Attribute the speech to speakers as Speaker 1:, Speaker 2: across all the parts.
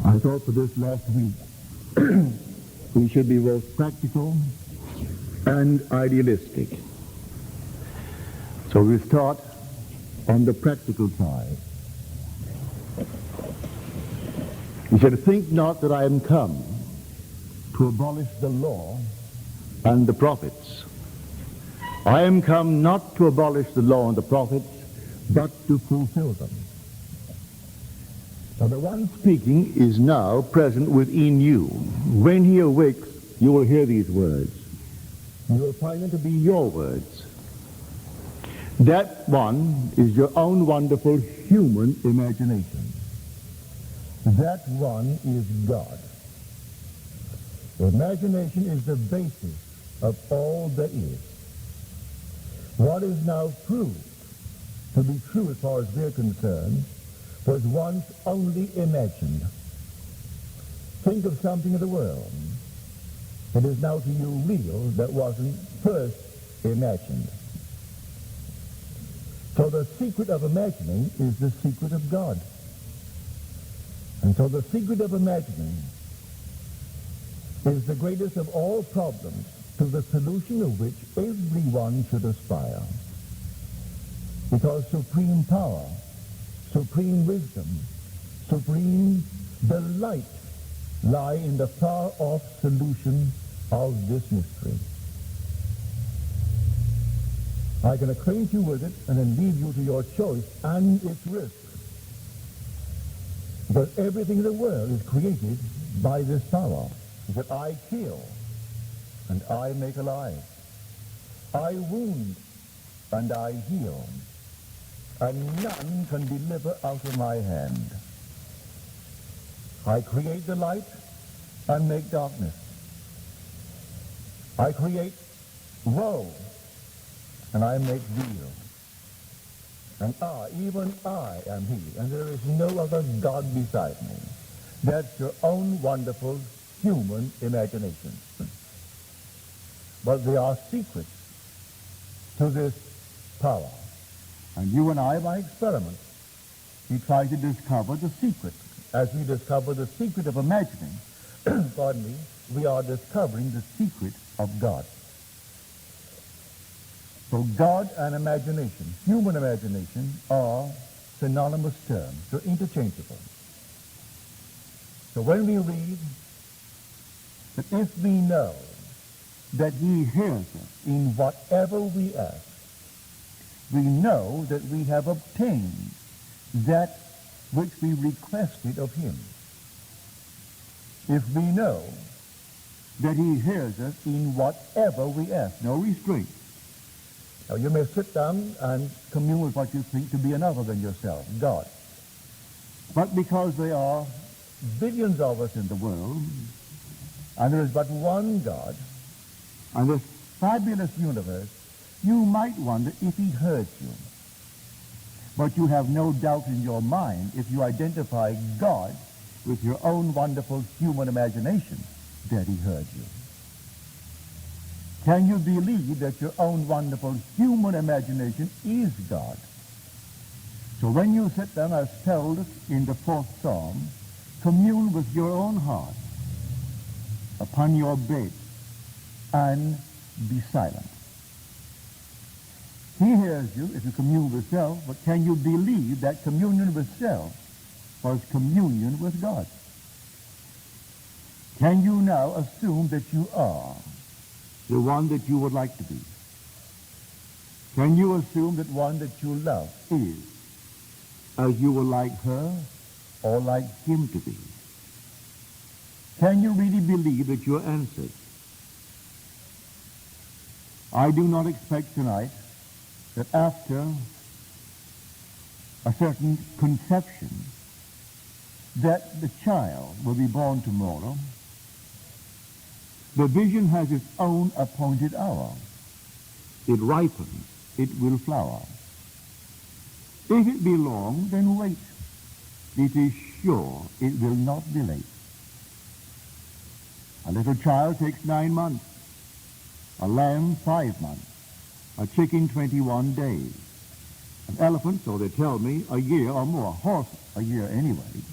Speaker 1: I thought for this last week we should be both practical and idealistic. So we start on the practical side. He said, "Think not that I am come to abolish the law and the prophets. I am come not to abolish the law and the prophets, but to fulfill them." Now the one speaking is now present within you. When he awakes, you will hear these words. You will find them to be your words. That one is your own wonderful human imagination. That one is God. Imagination is the basis of all there is. What is now proved to be true as far as we're concerned was once only imagined. Think of something in the world that is now to you real that wasn't first imagined. So the secret of imagining is the secret of God. And so the secret of imagining is the greatest of all problems, to the solution of which everyone should aspire. Because supreme power, supreme wisdom, supreme delight lie in the far-off solution of this mystery. I can acquaint you with it and then leave you to your choice and its risk. Because everything in the world is created by this power. He said, "I kill and I make alive. I wound and I heal. And none can deliver out of my hand. I create the light and make darkness. I create woe and I make weal. And I, even I, am he, and there is no other God beside me." That's your own wonderful human imagination. But there are secrets to this power. And you and I, by experiment, we try to discover the secret. As we discover the secret of imagining, pardon me, we are discovering the secret of God. So God and imagination, human imagination, are synonymous terms. They're interchangeable. So when we read that if we know that he hears us in whatever we ask, we know that we have obtained that which we requested of him. If we know that he hears us in whatever we ask, no restraint. Now you may sit down and commune with what you think to be another than yourself, God. But because there are billions of us in the world, and there is but one God, and this fabulous universe, you might wonder if he heard you. But you have no doubt in your mind, if you identify God with your own wonderful human imagination, that he heard you. Can you believe that your own wonderful human imagination is God? So when you sit down, as told in the 4th Psalm, commune with your own heart upon your bed and be silent. He hears you if you commune with self, but can you believe that communion with self was communion with God? Can you now assume that you are the one that you would like to be? Can you assume that one that you love is as you would like her or like him to be? Can you really believe that you're answered? I do not expect tonight that after a certain conception that the child will be born tomorrow. The vision has its own appointed hour. It ripens, it will flower. If it be long, then wait. It is sure it will not be late. A little child takes 9 months, a lamb 5 months, a chicken 21 days, an elephant, so they tell me, a year or more, a horse a year anyway,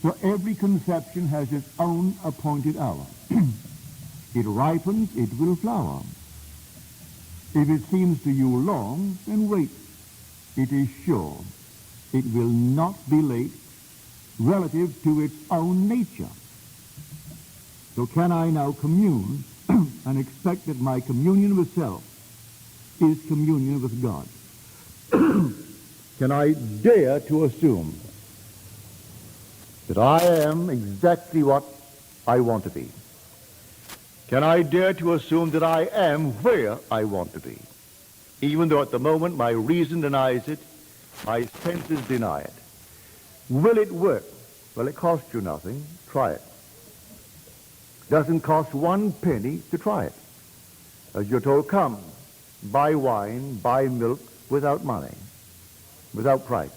Speaker 1: So every conception has its own appointed hour. It ripens, it will flower. If it seems to you long, then wait. It is sure. It will not be late relative to its own nature. So can I now commune and expect that my communion with self is communion with God? Can I dare to assume that I am exactly what I want to be? Can I dare to assume that I am where I want to be? Even though at the moment my reason denies it, my senses deny it. Will it work? Well, it costs you nothing. Try it. Doesn't cost 1 penny to try it. As you're told, come, buy wine, buy milk without money, without price.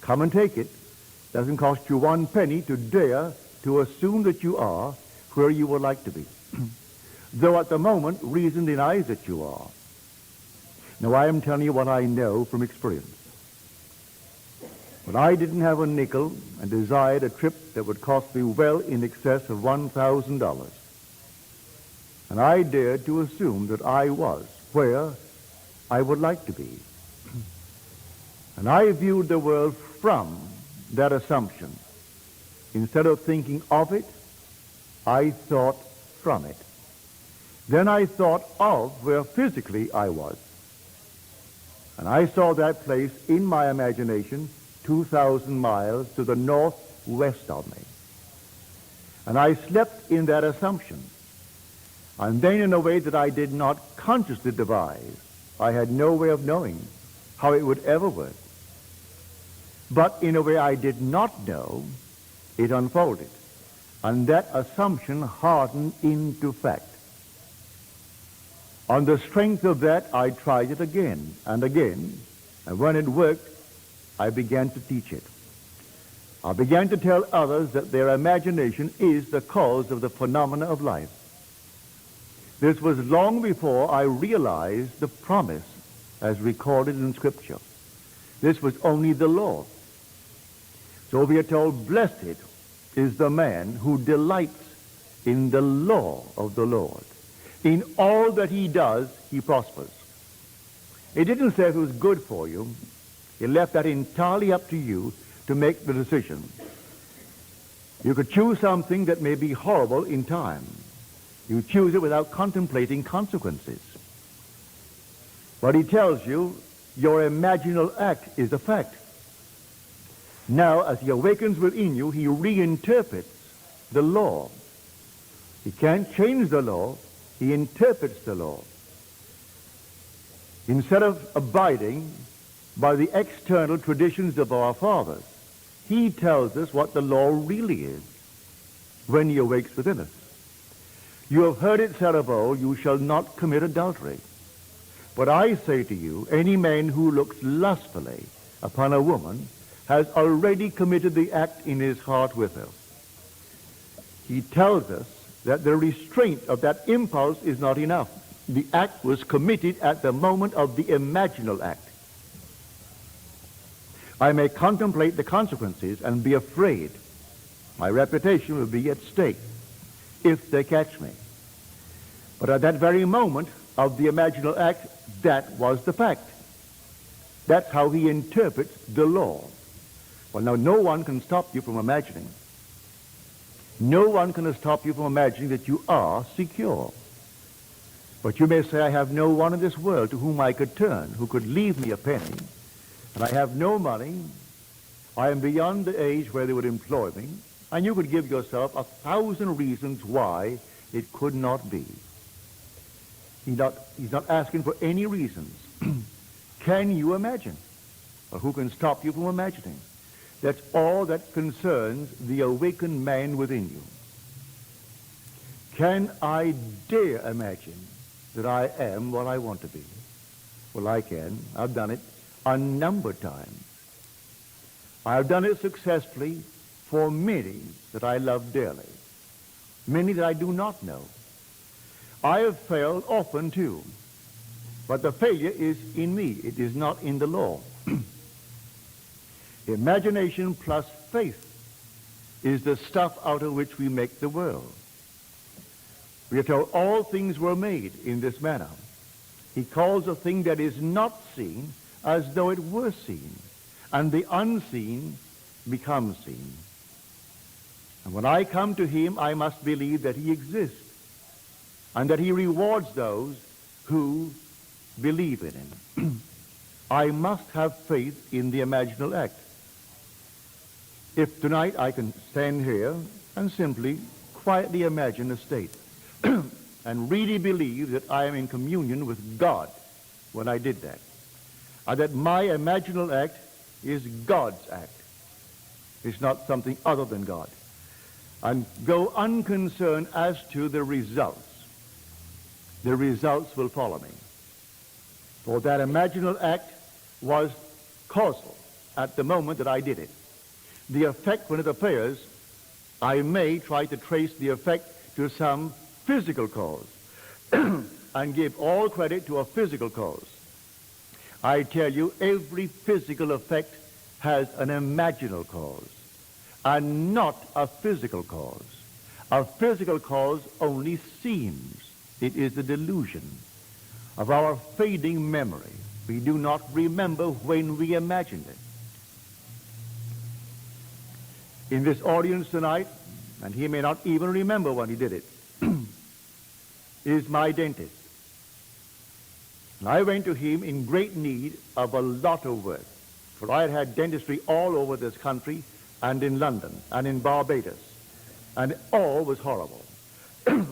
Speaker 1: Come and take it. Doesn't cost you 1 penny to dare to assume that you are where you would like to be. Though at the moment, reason denies that you are. Now, I am telling you what I know from experience. When I didn't have a nickel and desired a trip that would cost me well in excess of $1,000, and I dared to assume that I was where I would like to be. And I viewed the world from that assumption. Instead of thinking of it, I thought from it. Then I thought of where physically I was. And I saw that place in my imagination 2,000 miles to the northwest of me. And I slept in that assumption. And then in a way that I did not consciously devise, I had no way of knowing how it would ever work. But in a way I did not know, it unfolded. And that assumption hardened into fact. On the strength of that, I tried it again and again. And when it worked, I began to teach it. I began to tell others that their imagination is the cause of the phenomena of life. This was long before I realized the promise as recorded in Scripture. This was only the law. So we are told, blessed is the man who delights in the law of the Lord. In all that he does, he prospers. It didn't say if it was good for you. It left that entirely up to you to make the decision. You could choose something that may be horrible in time. You choose it without contemplating consequences. But he tells you your imaginal act is a fact. Now, as he awakens within you, he reinterprets the law. He can't change the law. He interprets the law. Instead of abiding by the external traditions of our fathers, he tells us what the law really is when he awakes within us. You have heard it said of old, you shall not commit adultery. But I say to you, any man who looks lustfully upon a woman has already committed the act in his heart with her. He tells us that the restraint of that impulse is not enough. The act was committed at the moment of the imaginal act. I may contemplate the consequences and be afraid. My reputation will be at stake if they catch me. But at that very moment of the imaginal act, that was the fact. That's how he interprets the law. Well, now, no one can stop you from imagining. No one can stop you from imagining that you are secure. But you may say, I have no one in this world to whom I could turn, who could leave me a penny, and I have no money. I am beyond the age where they would employ me, and you could give yourself 1,000 reasons why it could not be. He's not asking for any reasons. Can you imagine? Well, who can stop you from imagining? That's all that concerns the awakened man within you. Can I dare imagine that I am what I want to be? Well, I can. I've done it a number of times. I've done it successfully for many that I love dearly, many that I do not know. I have failed often too, but the failure is in me. It is not in the law. Imagination plus faith is the stuff out of which we make the world. We are told all things were made in this manner. He calls a thing that is not seen as though it were seen, and the unseen becomes seen. And when I come to him, I must believe that he exists and that he rewards those who believe in him. I must have faith in the imaginal act. If tonight I can stand here and simply quietly imagine a state and really believe that I am in communion with God when I did that, and that my imaginal act is God's act. It's not something other than God. And go unconcerned as to the results. The results will follow me. For that imaginal act was causal at the moment that I did it. The effect, when it appears, I may try to trace the effect to some physical cause and give all credit to a physical cause. I tell you, every physical effect has an imaginal cause and not a physical cause. A physical cause only seems. It is the delusion of our fading memory. We do not remember when we imagined it. In this audience tonight, and he may not even remember when he did it, is my dentist. And I went to him in great need of a lot of work, for I had had dentistry all over this country and in London and in Barbados, and all was horrible.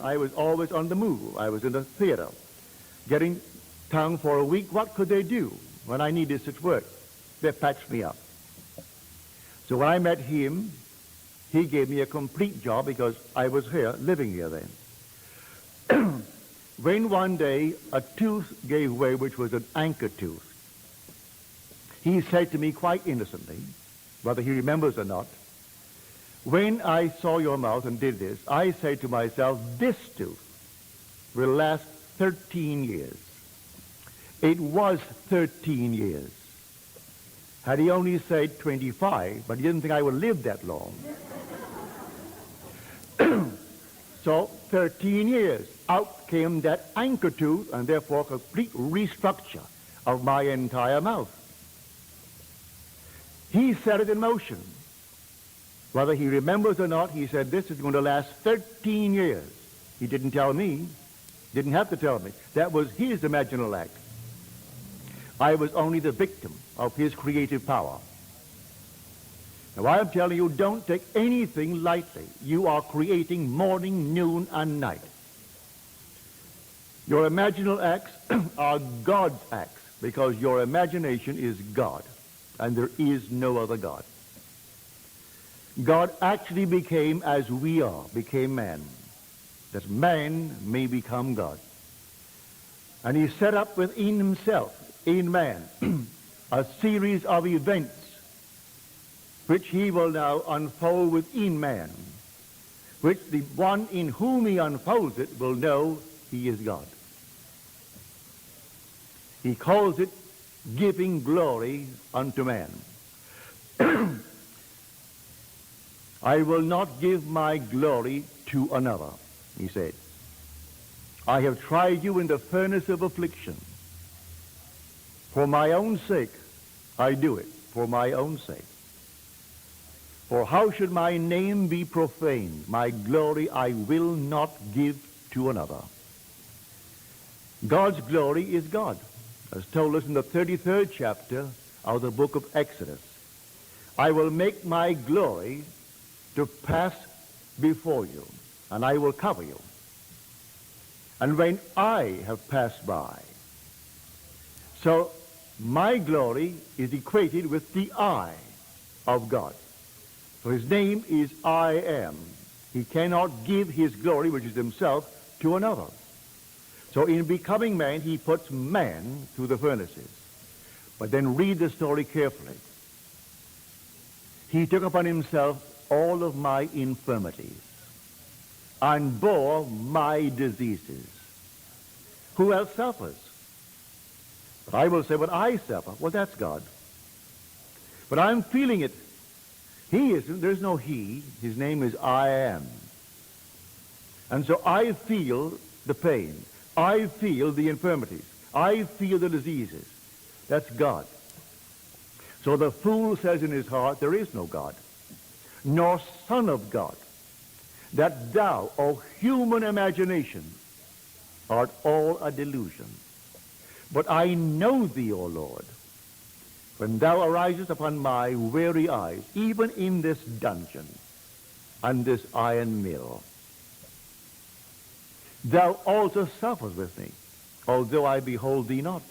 Speaker 1: I was always on the move. I was in the theater, getting tongue for a week. What could they do when I needed such work? They patched me up. So when I met him, he gave me a complete job because I was here, living here then. When one day a tooth gave way, which was an anchor tooth, he said to me quite innocently, whether he remembers or not, when I saw your mouth and did this, I said to myself, this tooth will last 13 years. It was 13 years. Had he only said 25, but he didn't think I would live that long. So 13 years, out came that anchor tooth, and therefore complete restructure of my entire mouth. He set it in motion. Whether he remembers or not, he said, this is going to last 13 years. He didn't tell me, didn't have to tell me. That was his imaginal act. I was only the victim of his creative power. Now I'm telling you, don't take anything lightly. You are creating morning, noon, and night. Your imaginal acts are God's acts, because your imagination is God, and there is no other God. God actually became as we are, became man, that man may become God. And he set up within himself, in man, a series of events which he will now unfold within man, which the one in whom he unfolds it will know he is God. He calls it giving glory unto man. I will not give my glory to another, he said. I have tried you in the furnace of affliction. For my own sake, I do it, for my own sake. For how should my name be profaned? My glory I will not give to another. God's glory is God, as told us in the 33rd chapter of the book of Exodus. I will make my glory to pass before you, and I will cover you. And when I have passed by, so my glory is equated with the I of God. So his name is I am. He cannot give his glory, which is himself, to another. So in becoming man, he puts man through the furnaces. But then read the story carefully. He took upon himself all of my infirmities and bore my diseases. Who else suffers? But I will say, when I suffer, well, that's God. But I'm feeling it. He isn't. There's no he. His name is I am. And so I feel the pain. I feel the infirmities. I feel the diseases. That's God. So the fool says in his heart, there is no God, nor Son of God, that thou, O human imagination, art all a delusion. But I know thee, O Lord, when thou arisest upon my weary eyes, even in this dungeon and this iron mill. Thou also sufferest with me, although I behold thee not.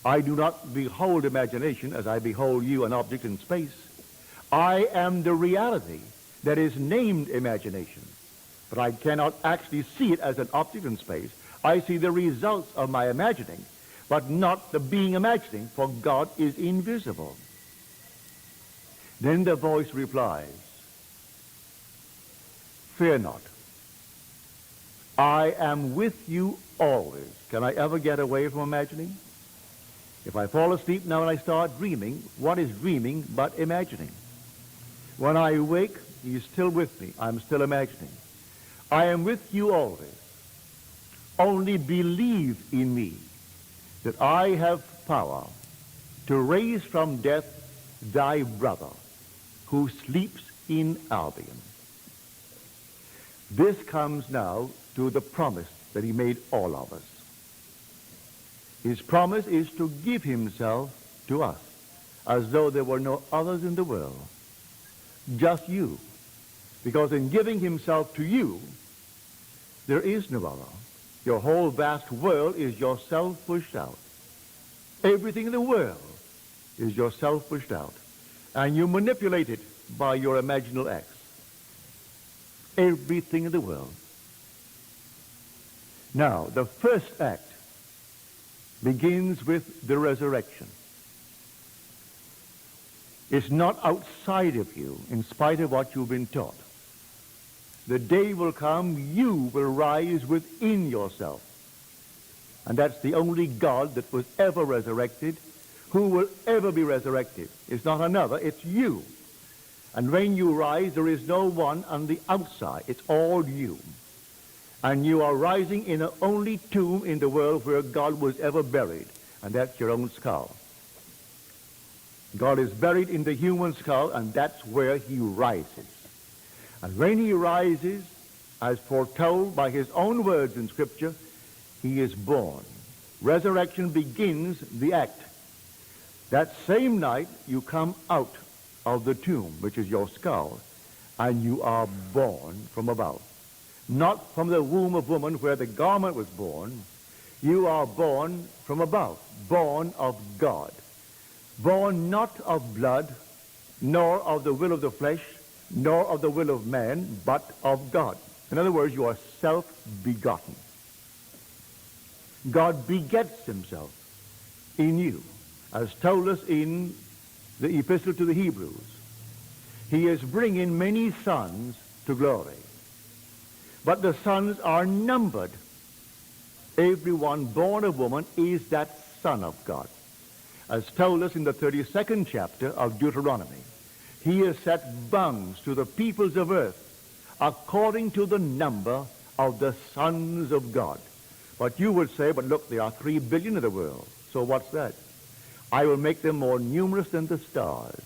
Speaker 1: I do not behold imagination as I behold you, an object in space. I am the reality that is named imagination, but I cannot actually see it as an object in space. I see the results of my imagining, but not the being imagining, for God is invisible. Then the voice replies, fear not. I am with you always. Can I ever get away from imagining? If I fall asleep now and I start dreaming, what is dreaming but imagining? When I wake, he's still with me. I'm still imagining. I am with you always. Only believe in me that I have power to raise from death thy brother who sleeps in Albion. This comes now to the promise that he made all of us. His promise is to give himself to us as though there were no others in the world, just you. Because in giving himself to you, there is no other. Your whole vast world is yourself pushed out. Everything in the world is yourself pushed out. And you manipulate it by your imaginal acts. Everything in the world. Now, the first act begins with the resurrection. It's not outside of you, in spite of what you've been taught. The day will come, you will rise within yourself. And that's the only God that was ever resurrected, who will ever be resurrected. It's not another, it's you. And when you rise, there is no one on the outside. It's all you. And you are rising in the only tomb in the world where God was ever buried, and that's your own skull. God is buried in the human skull, and that's where he rises. And when he rises, as foretold by his own words in Scripture, he is born. Resurrection begins the act. That same night, you come out of the tomb, which is your skull, and you are born from above. Not from the womb of woman where the garment was born. You are born from above, born of God. Born not of blood, nor of the will of the flesh, nor of the will of man, but of God. In other words, you are self-begotten. God begets himself in you, as told us in the epistle to the Hebrews. He is bringing many sons to glory. But the sons are numbered. Everyone born of woman is that son of God. As told us in the 32nd chapter of Deuteronomy, he has set bounds to the peoples of earth according to the number of the sons of God. But you would say, but look, there are 3 billion in the world. So what's that? I will make them more numerous than the stars,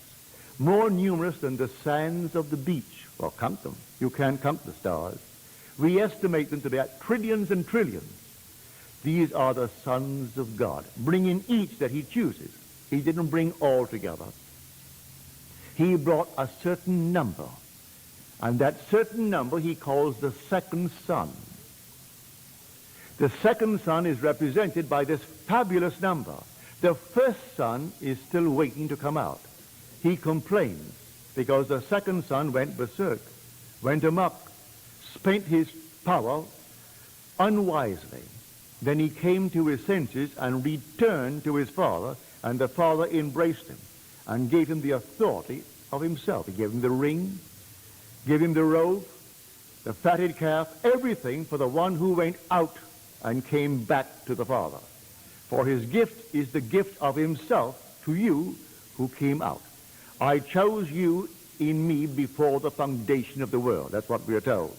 Speaker 1: more numerous than the sands of the beach. Well, count them. You can't count the stars. We estimate them to be at trillions and trillions. These are the sons of God, bringing each that he chooses. He didn't bring all together. He brought a certain number, and that certain number he calls the second son. The second son is represented by this fabulous number. The first son is still waiting to come out. He complains because the second son went berserk, went amok, spent his power unwisely. Then he came to his senses and returned to his father, and the father embraced him and gave him the authority of himself. He gave him the ring, gave him the robe, the fatted calf, everything for the one who went out and came back to the Father. For his gift is the gift of himself to you who came out. I chose you in me before the foundation of the world. That's what we are told.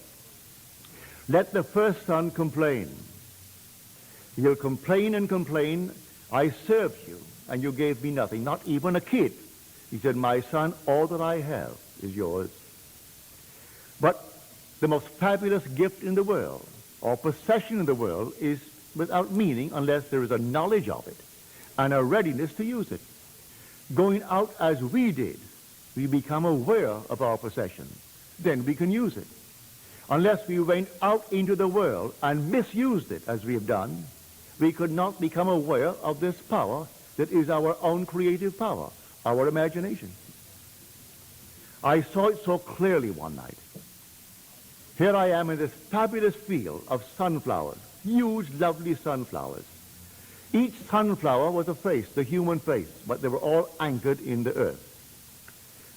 Speaker 1: Let the first son complain. He'll complain and complain. I served you, and you gave me nothing, not even a kid. He said, my son, all that I have is yours. But the most fabulous gift in the world, or possession in the world, is without meaning unless there is a knowledge of it and a readiness to use it. Going out as we did, we become aware of our possession. Then we can use it. Unless we went out into the world and misused it as we have done, we could not become aware of this power that is our own creative power, our imagination. I saw it so clearly one night. Here I am in this fabulous field of sunflowers, huge, lovely sunflowers. Each sunflower was a face, the human face, but they were all anchored in the earth.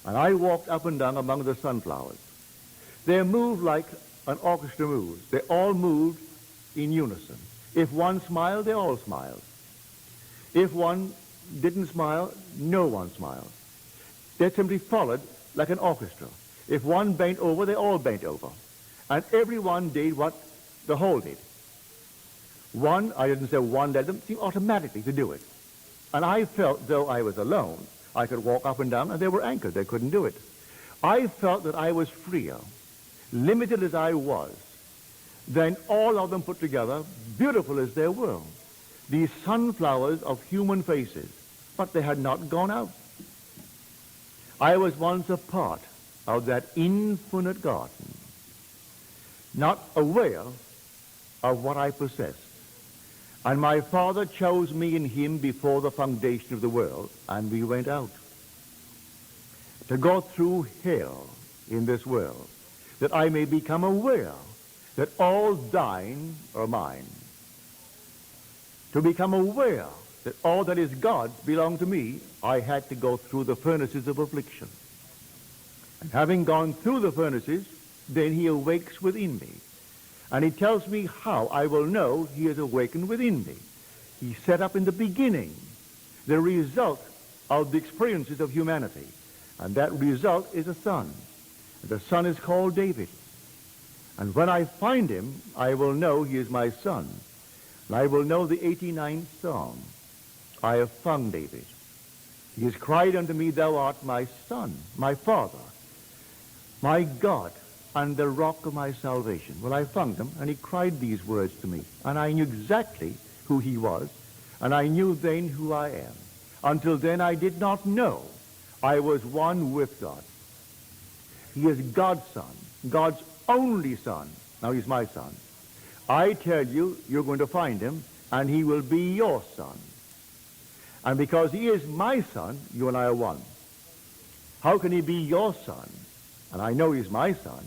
Speaker 1: And I walked up and down among the sunflowers. They moved like an orchestra moves. They all moved in unison. If one smiled, they all smiled. If one didn't smile, no one smiled. They simply followed like an orchestra. If one bent over, they all bent over. And everyone did what the whole did. One, I didn't say one led them, seemed automatically to do it. And I felt, though I was alone, I could walk up and down, and they were anchored. They couldn't do it. I felt that I was freer, limited as I was, than all of them put together, beautiful as they were. These sunflowers of human faces, but they had not gone out. I was once a part of that infinite garden, not aware of what I possessed. And my Father chose me in him before the foundation of the world, and we went out to go through hell in this world, that I may become aware that all thine are mine. To become aware that all that is God's belonged to me, I had to go through the furnaces of affliction. And having gone through the furnaces, then he awakes within me. And he tells me how I will know he is awakened within me. He set up in the beginning the result of the experiences of humanity. And that result is a son. The son is called David. And when I find him, I will know he is my son. And I will know the 89th Psalm. I have found David. He has cried unto me, thou art my son, my father, my God, and the rock of my salvation. Well, I found him, and he cried these words to me. And I knew exactly who he was, and I knew then who I am. Until then, I did not know I was one with God. He is God's son, God's only son. Now he's my son. I tell you, you're going to find him, and he will be your son. And because he is my son, you and I are one. How can he be your son? And I know he's my son,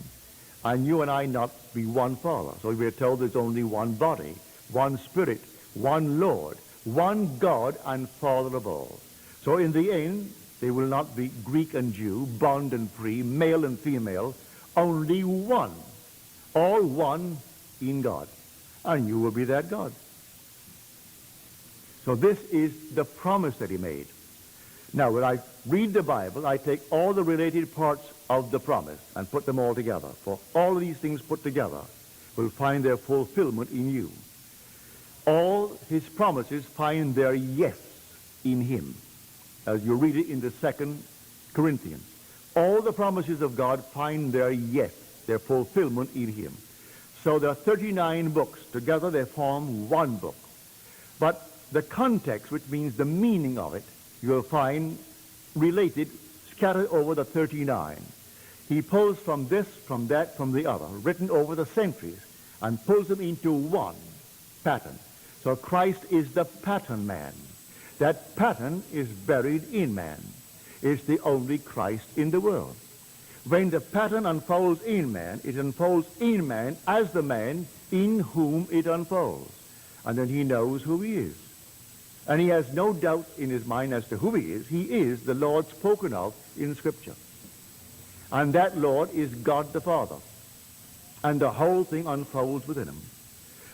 Speaker 1: and you and I not be one Father. So we are told there's only one body, one Spirit, one Lord, one God and Father of all. So in the end, they will not be Greek and Jew, bond and free, male and female, only one, all one in God. And you will be that God. So this is the promise that he made. Now, when I read the Bible, I take all the related parts of the promise and put them all together. For all of these things put together will find their fulfillment in you. All his promises find their yes in him, as you read it in the 2 Corinthians. All the promises of God find their yes, their fulfillment in him. So there are 39 books. Together they form one book. But the context, which means the meaning of it, you will find related, scattered over the 39. He pulls from this, from that, from the other, written over the centuries, and pulls them into one pattern. So Christ is the pattern man. That pattern is buried in man. It's the only Christ in the world. When the pattern unfolds in man, it unfolds in man as the man in whom it unfolds. And then he knows who he is. And he has no doubt in his mind as to who he is. He is the Lord spoken of in Scripture. And that Lord is God the Father. And the whole thing unfolds within him.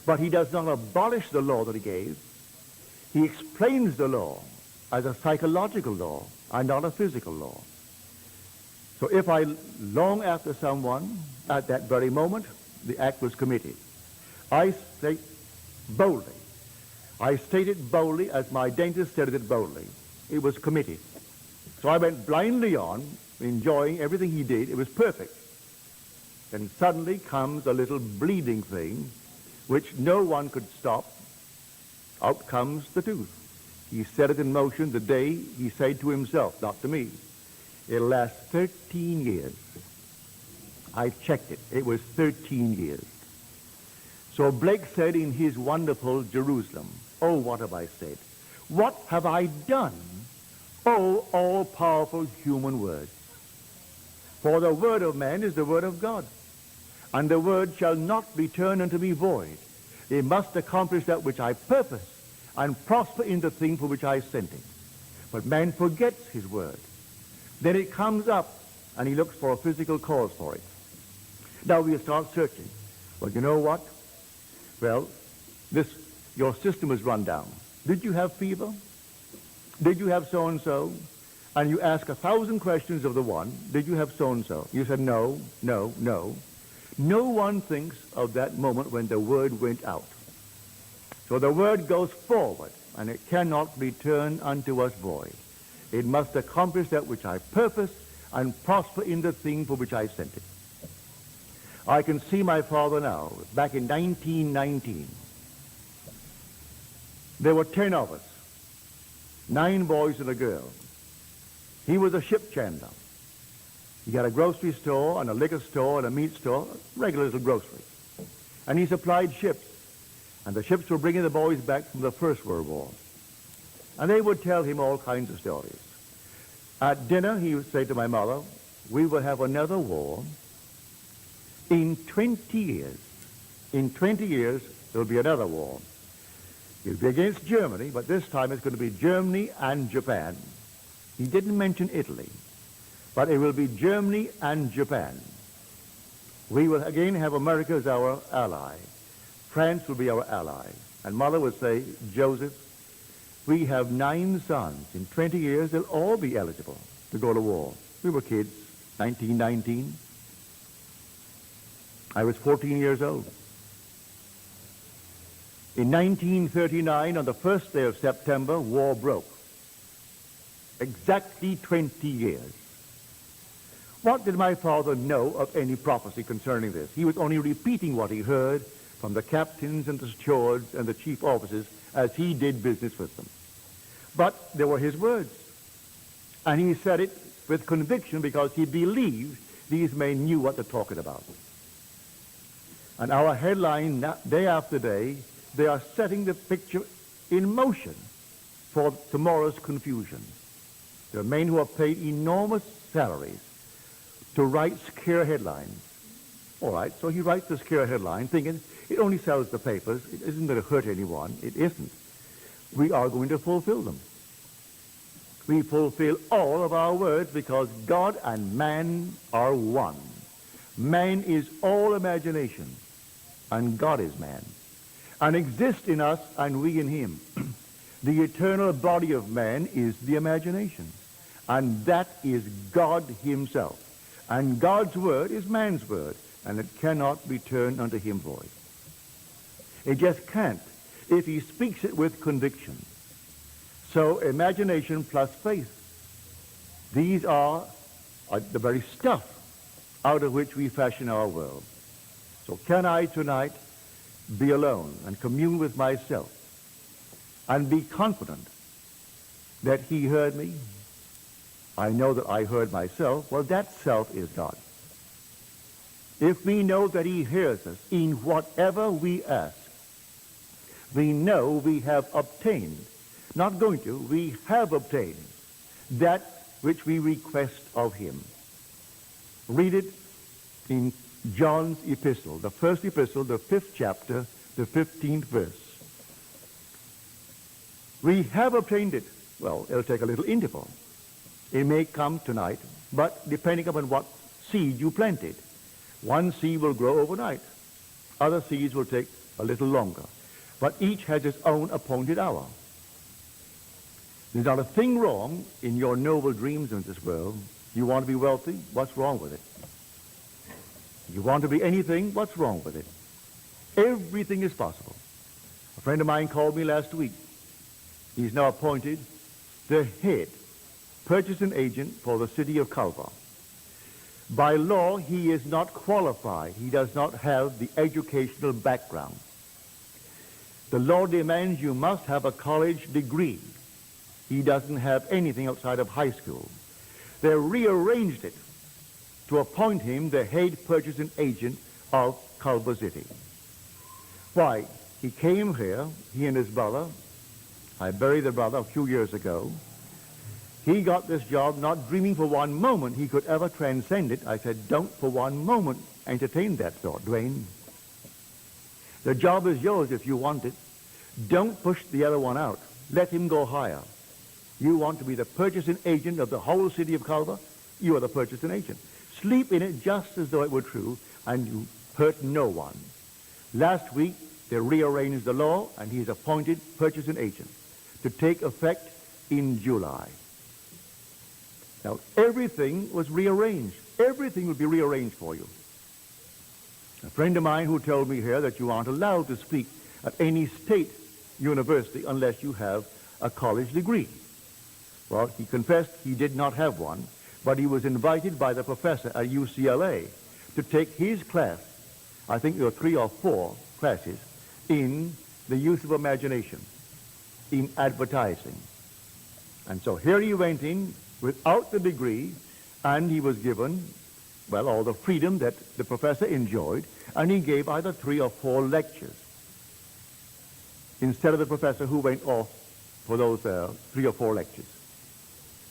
Speaker 1: But he does not abolish the law that he gave. He explains the law as a psychological law and not a physical law. So if I long after someone, at that very moment, the act was committed. I state boldly. I stated boldly as my dentist stated it boldly. It was committed. So I went blindly on, enjoying everything he did. It was perfect. Then suddenly comes a little bleeding thing, which no one could stop. Out comes the tooth. He set it in motion the day he said to himself, not to me, it'll last 13 years. I checked it. It was 13 years. So Blake said in his wonderful Jerusalem, oh, what have I said? What have I done? Oh, all-powerful human words. For the word of man is the word of God, and the word shall not return unto me void. It must accomplish that which I purpose, and prosper in the thing for which I sent it. But man forgets his word. Then it comes up, and he looks for a physical cause for it. Now we'll start searching. Well, you know what? Well, your system is run down. Did you have fever? Did you have so-and-so? And you ask 1,000 questions of the one. Did you have so-and-so? You said no, no, no. No one thinks of that moment when the word went out. So the word goes forward, and it cannot return unto us void. It must accomplish that which I purpose and prosper in the thing for which I sent it. I can see my father now, back in 1919. There were 10 of us, 9 boys and a girl. He was a ship chandler. He had a grocery store and a liquor store and a meat store, regular little grocery. And he supplied ships. And the ships were bringing the boys back from the First World War. And they would tell him all kinds of stories. At dinner, he would say to my mother, we will have another war. In 20 years, there will be another war. It'll be against Germany, but this time it's going to be Germany and Japan. He didn't mention Italy, but it will be Germany and Japan. We will again have America as our ally. France will be our ally. And Mother would say, Joseph, we have 9 sons. In 20 years, they'll all be eligible to go to war. We were kids, 1919. I was 14 years old. In 1939, on the first day of September, war broke. Exactly 20 years. What did my father know of any prophecy concerning this? He was only repeating what he heard from the captains and the stewards and the chief officers as he did business with them. But they were his words. And he said it with conviction because he believed these men knew what they're talking about. And our headline, day after day, they are setting the picture in motion for tomorrow's confusion. There are men who are paid enormous salaries to write scare headlines. All right, so he writes the scare headline thinking it only sells the papers. It isn't going to hurt anyone. It isn't. We are going to fulfill them. We fulfill all of our words because God and man are one. Man is all imagination, and God is man, and exists in us and we in him. The eternal body of man is the imagination, and that is God himself. And God's word is man's word, and it cannot return unto him void. It just can't if he speaks it with conviction. So imagination plus faith, these are the very stuff out of which we fashion our world. So can I tonight be alone and commune with myself and be confident that he heard me? I know that I heard myself. Well, that self is God. If we know that he hears us in whatever we ask, we know we have obtained, not going to, we have obtained that which we request of him. Read it in John's epistle, the first epistle, the 5th chapter, the 15th verse. We have obtained it. Well, it'll take a little interval. It may come tonight, but depending upon what seed you planted. One seed will grow overnight. Other seeds will take a little longer. But each has its own appointed hour. There's not a thing wrong in your noble dreams in this world You want to be wealthy? What's wrong with it? You want to be anything? What's wrong with it? Everything is possible. A friend of mine called me last week. He's now appointed the head purchasing agent for the city of Culver. By law, he is not qualified. He does not have the educational background. The law demands you must have a college degree. He doesn't have anything outside of high school. They rearranged it to appoint him the head purchasing agent of Culver City. Why? He came here, he and his brother. I buried the brother a few years ago. He got this job not dreaming for one moment he could ever transcend it. I said, don't for one moment entertain that thought, Dwayne. The job is yours if you want it. Don't push the other one out. Let him go higher. You want to be the purchasing agent of the whole city of Culver? You are the purchasing agent. Sleep in it just as though it were true, and you hurt no one. Last week, they rearranged the law, and he is appointed purchasing agent to take effect in July. Now, everything was rearranged. Everything will be rearranged for you. A friend of mine who told me here that you aren't allowed to speak at any state university unless you have a college degree. Well, he confessed he did not have one, but he was invited by the professor at UCLA to take his class. I think there were 3 or 4 classes in the use of imagination, in advertising. And so here he went in without the degree, and he was given, well, all the freedom that the professor enjoyed, and he gave either 3 or 4 lectures instead of the professor who went off for those 3 or 4 lectures.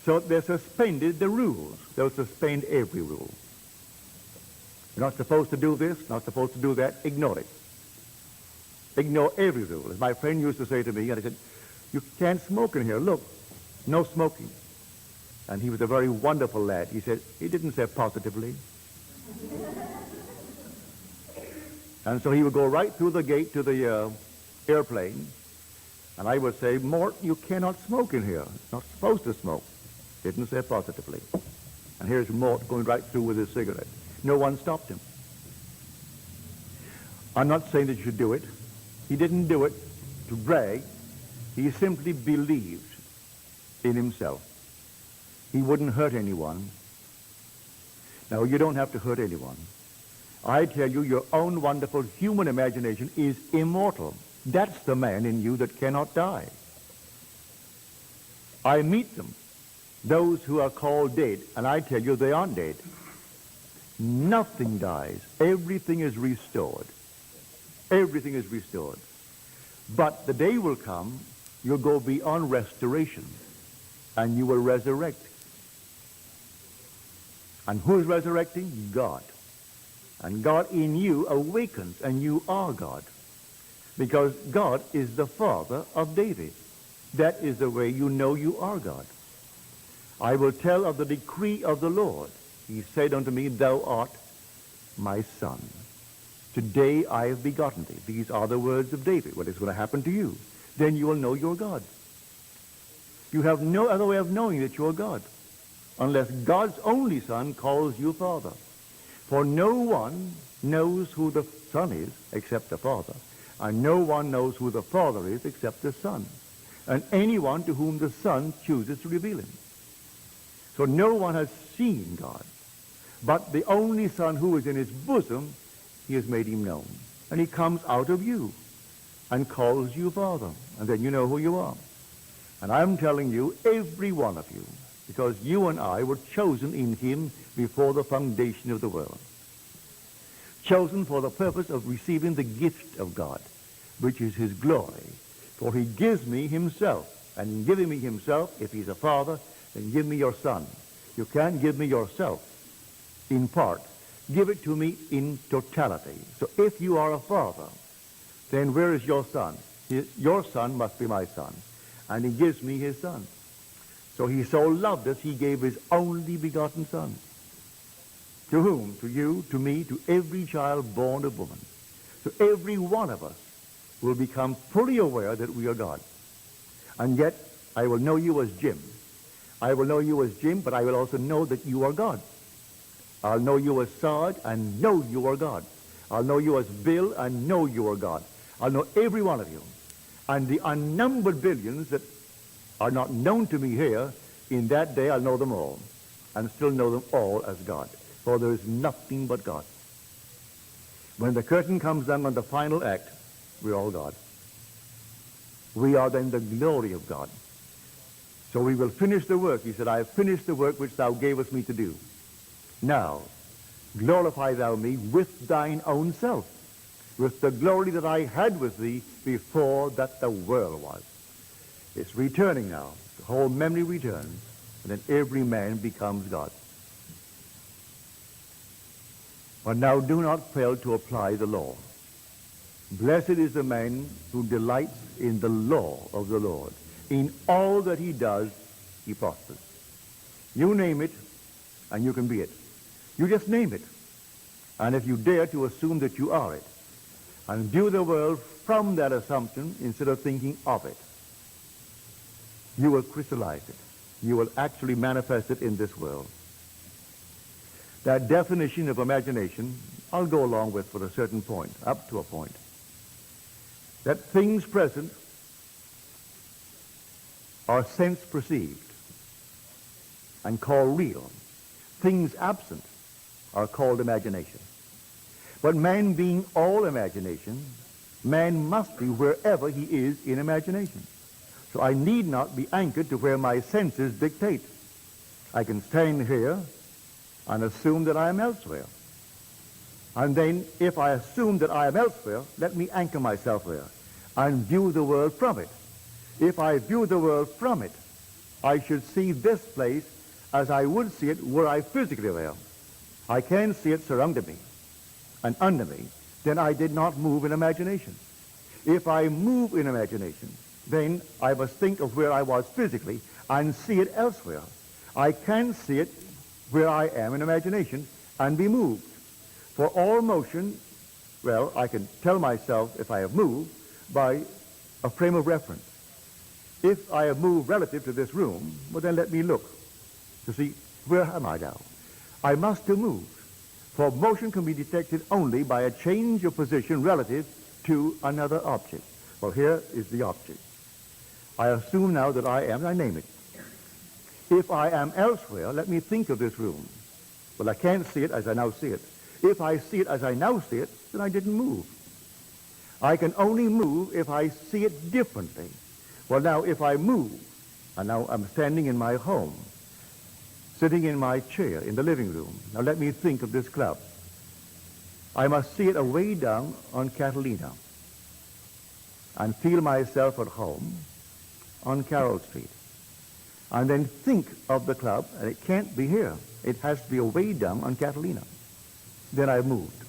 Speaker 1: So they suspended the rules. They'll suspend every rule. You're not supposed to do this, not supposed to do that. Ignore it. Ignore every rule. As my friend used to say to me, and I said, you can't smoke in here. Look, no smoking. And he was a very wonderful lad. He said, he didn't say positively. And so he would go right through the gate to the airplane, and I would say, Mort, you cannot smoke in here. It's not supposed to smoke. Didn't say positively. And here's Mort going right through with his cigarette. No one stopped him. I'm not saying that you should do it. He didn't do it to brag. He simply believed in himself. He wouldn't hurt anyone. Now, you don't have to hurt anyone. I tell you, your own wonderful human imagination is immortal. That's the man in you that cannot die. I meet them, those who are called dead, and I tell you they aren't dead. Nothing dies. Everything is restored. Everything is restored. But the day will come, you'll go beyond restoration, and you will resurrect. And who's resurrecting? God. And God in you awakens, and you are God. Because God is the Father of David. That is the way you know you are God. I will tell of the decree of the Lord. He said unto me, thou art my son. Today I have begotten thee. These are the words of David. What is going to happen to you? Then you will know you're God. You have no other way of knowing that you're God, unless God's only Son calls you Father. For no one knows who the Son is except the Father, and no one knows who the Father is except the Son, and anyone to whom the Son chooses to reveal him. So no one has seen God, but the only Son who is in his bosom, he has made him known. And he comes out of you and calls you Father, and then you know who you are. And I'm telling you, every one of you, because you and I were chosen in him before the foundation of the world. Chosen for the purpose of receiving the gift of God, which is his glory. For he gives me himself. And in giving me himself, if he's a father, then give me your son. You can't give me yourself in part. Give it to me in totality. So if you are a father, then where is your son? Your son must be my son. And he gives me his son. So he so loved us, he gave his only begotten son. To whom? To you, to me, to every child born of woman. So every one of us will become fully aware that we are God. And yet, I will know you as Jim. I will know you as Jim, but I will also know that you are God. I'll know you as Sarge and know you are God. I'll know you as Bill and know you are God. I'll know every one of you. And the unnumbered billions that are not known to me here, in that day I'll know them all, and still know them all as God. For there is nothing but God. When the curtain comes down on the final act, we're all God. We are then the glory of God. So we will finish the work. He said, I have finished the work which thou gavest me to do. Now, glorify thou me with thine own self, with the glory that I had with thee before that the world was. It's returning now. The whole memory returns, and then every man becomes God. But now do not fail to apply the law. Blessed is the man who delights in the law of the Lord. In all that he does, he prospers. You name it, and you can be it. You just name it. And if you dare to assume that you are it, and view the world from that assumption instead of thinking of it, you will crystallize it. You will actually manifest it in this world. That definition of imagination, I'll go along with for a certain point, up to a point. That things present are sense perceived and called real. Things absent are called imagination. But man being all imagination, man must be wherever he is in imagination. So I need not be anchored to where my senses dictate. I can stand here and assume that I am elsewhere. And then if I assume that I am elsewhere, let me anchor myself there and view the world from it. If I view the world from it, I should see this place as I would see it were I physically there. I can see it surrounding me and under me. Then I did not move in imagination. If I move in imagination, then I must think of where I was physically and see it elsewhere. I can see it where I am in imagination and be moved. For all motion, well, I can tell myself if I have moved by a frame of reference. If I have moved relative to this room, well, then let me look to see where am I now. I must have moved. For motion can be detected only by a change of position relative to another object. Well, here is the object. I assume now that I am, and I name it. If I am elsewhere, let me think of this room. Well, I can't see it as I now see it. If I see it as I now see it, then I didn't move. I can only move if I see it differently. Well, now, if I move, and now I'm standing in my home, sitting in my chair in the living room. Now let me think of this club. I must see it away down on Catalina and feel myself at home on Carroll Street. And then think of the club, and it can't be here. It has to be away down on Catalina. Then I've moved.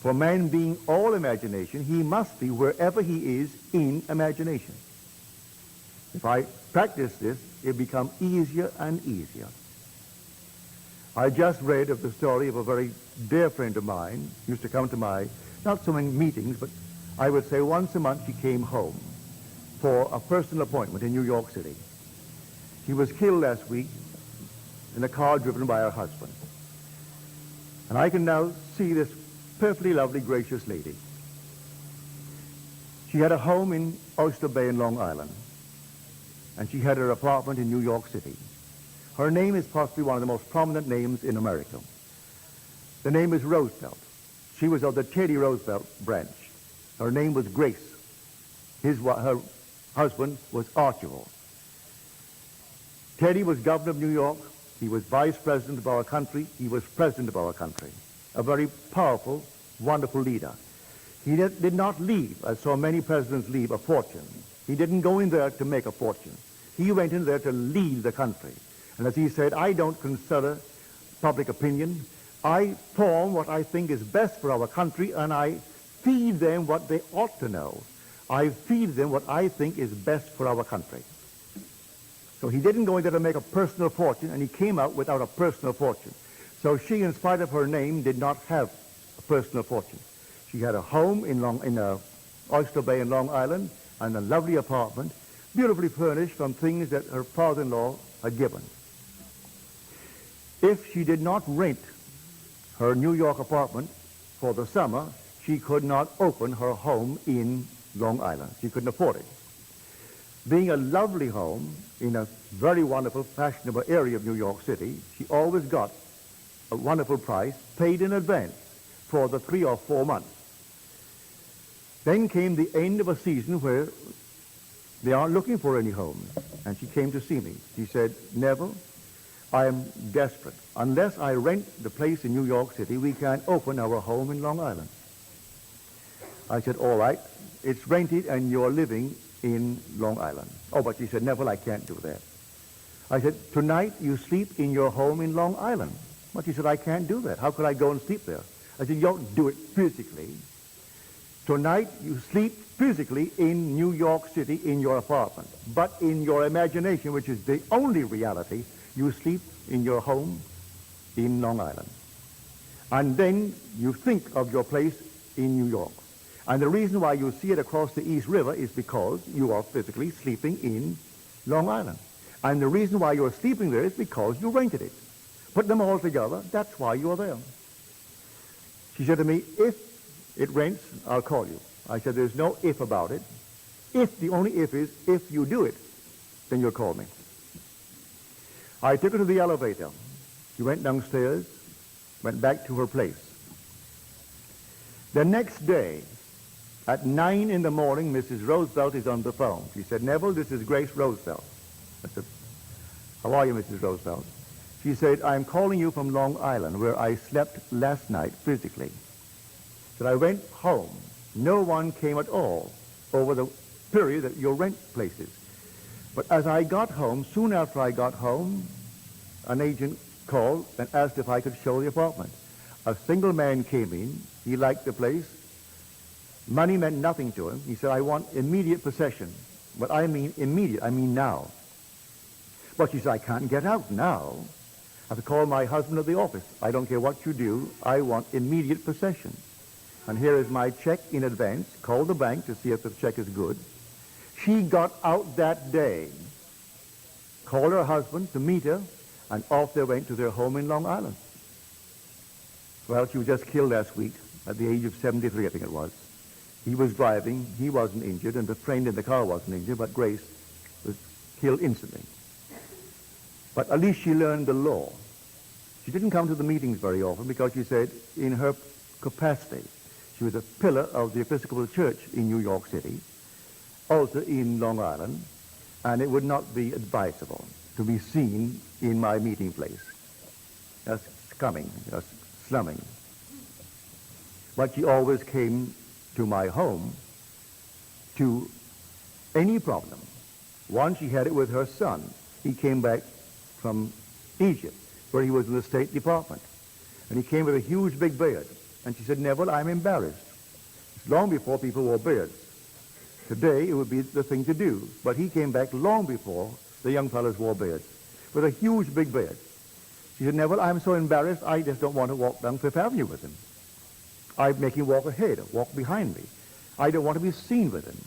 Speaker 1: For man being all imagination, he must be wherever he is in imagination. If I practice this, it becomes easier and easier. I just read of the story of a very dear friend of mine, used to come to my, not so many meetings, but I would say once a month she came home for a personal appointment in New York City. She was killed last week in a car driven by her husband. And I can now see this perfectly lovely, gracious lady. She had a home in Oyster Bay in Long Island, and she had her apartment in New York City. Her name is possibly one of the most prominent names in America. The name is Roosevelt. She was of the Teddy Roosevelt branch. Her name was Grace. Her husband was Archibald. Teddy was governor of New York. He was vice president of our country. He was president of our country. A very powerful, wonderful leader. He did not leave, as so many presidents leave, a fortune. He didn't go in there to make a fortune. He went in there to lead the country. And as he said, I don't consider public opinion. I form what I think is best for our country, and I feed them what they ought to know. I feed them what I think is best for our country. So he didn't go in there to make a personal fortune, and he came out without a personal fortune. So she, in spite of her name, did not have a personal fortune. She had a home in Oyster Bay in Long Island, and a lovely apartment, beautifully furnished from things that her father-in-law had given. If she did not rent her New York apartment for the summer, she could not open her home in Long Island. She couldn't afford it. Being a lovely home in a very wonderful, fashionable area of New York City, she always got a wonderful price paid in advance for the 3 or 4 months. Then came the end of a season where they aren't looking for any homes, and she came to see me. She said, Neville, I am desperate. Unless I rent the place in New York City, we can't open our home in Long Island. I said, all right, it's rented and you're living in Long Island. Oh, but she said, Neville, I can't do that. I said, tonight you sleep in your home in Long Island. But she said, I can't do that. How could I go and sleep there? I said, you don't do it physically. Tonight you sleep physically in New York City in your apartment. But in your imagination, which is the only reality, you sleep in your home in Long Island. And then you think of your place in New York. And the reason why you see it across the East River is because you are physically sleeping in Long Island. And the reason why you're sleeping there is because you rented it. Put them all together, that's why you're there. She said to me, if it rents, I'll call you. I said, there's no if about it. If, the only if is, if you do it, then you'll call me. I took her to the elevator. She went downstairs, went back to her place. The next day, at 9 in the morning, Mrs. Roosevelt is on the phone. She said, Neville, this is Grace Roosevelt. I said, how are you, Mrs. Roosevelt? She said, I'm calling you from Long Island, where I slept last night physically. Said, I went home. No one came at all over the period that your rent places. But as I got home, soon after I got home, an agent called and asked if I could show the apartment. A single man came in. He liked the place. Money meant nothing to him. He said, I want immediate possession. But I mean immediate. I mean now. But she said, I can't get out now. I have to call my husband at the office. I don't care what you do. I want immediate possession. And here is my check in advance. Call the bank to see if the check is good. She got out that day, called her husband to meet her, and off they went to their home in Long Island. Well, she was just killed last week at the age of 73, I think it was. He was driving. He wasn't injured, and the friend in the car wasn't injured, but Grace was killed instantly. But at least she learned the law. She didn't come to the meetings very often because she said in her capacity, she was a pillar of the Episcopal Church in New York City, also in Long Island, and it would not be advisable to be seen in my meeting place. That's scumming, that's slumming. But she always came to my home to any problem. Once she had it with her son. He came back from Egypt, where he was in the State Department. And he came with a huge big beard. And she said, Neville, I'm embarrassed. It's long before people wore beards. Today, it would be the thing to do. But he came back long before the young fellows wore beards, with a huge big beard. She said, Neville, I'm so embarrassed, I just don't want to walk down Fifth Avenue with him. I make him walk ahead, walk behind me. I don't want to be seen with him.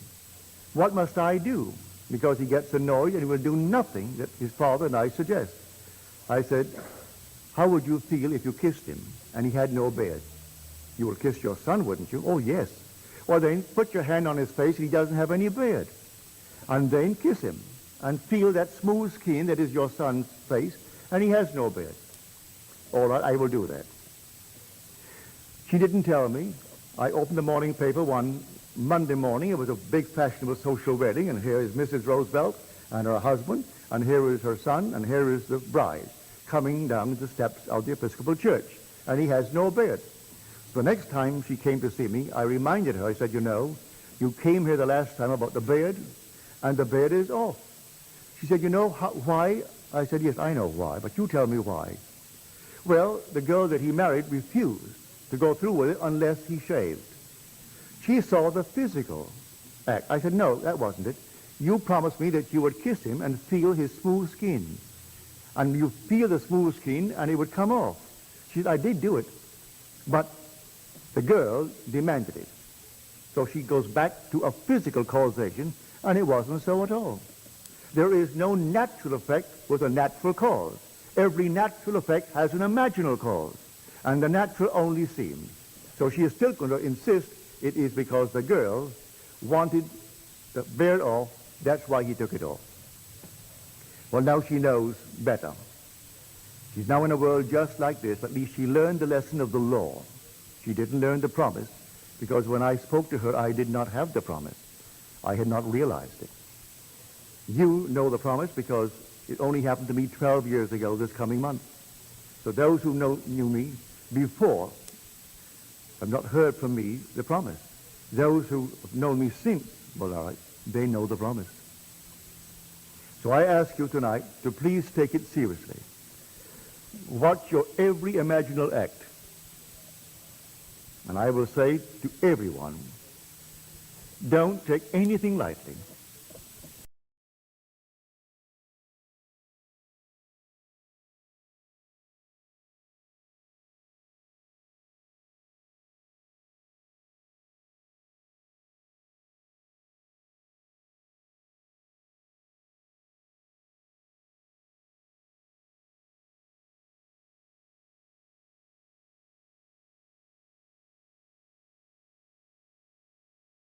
Speaker 1: What must I do? Because he gets annoyed and he will do nothing that his father and I suggest. I said, how would you feel if you kissed him and he had no beard? You will kiss your son, wouldn't you? Oh, yes. Well, then put your hand on his face and he doesn't have any beard. And then kiss him and feel that smooth skin that is your son's face, and he has no beard. All right, I will do that. She didn't tell me. I opened the morning paper one Monday morning. It was a big fashionable social wedding, and here is Mrs. Roosevelt and her husband, and here is her son, and here is the bride coming down the steps of the Episcopal Church, and he has no beard. The next time she came to see me, I reminded her, I said, you know, you came here the last time about the beard, and the beard is off. She said, you know why? I said, yes, I know why, but you tell me why. Well, the girl that he married refused to go through with it unless he shaved. She saw the physical act. I said, no, that wasn't it. You promised me that you would kiss him and feel his smooth skin. And you feel the smooth skin and it would come off. She said, I did do it. But the girl demanded it. So she goes back to a physical causation, and it wasn't so at all. There is no natural effect with a natural cause. Every natural effect has an imaginal cause, and the natural only seems. So she is still going to insist it is because the girl wanted to bear it off, that's why he took it off. Well, now she knows better. She's now in a world just like this, but at least she learned the lesson of the law. She didn't learn the promise, because when I spoke to her, I did not have the promise. I had not realized it. You know the promise because it only happened to me 12 years ago this coming month. So those who knew me before have not heard from me the promise. Those who have known me since, well, all right, they know the promise. So I ask you tonight to please take it seriously. Watch your every imaginal act. And I will say to everyone, don't take anything lightly.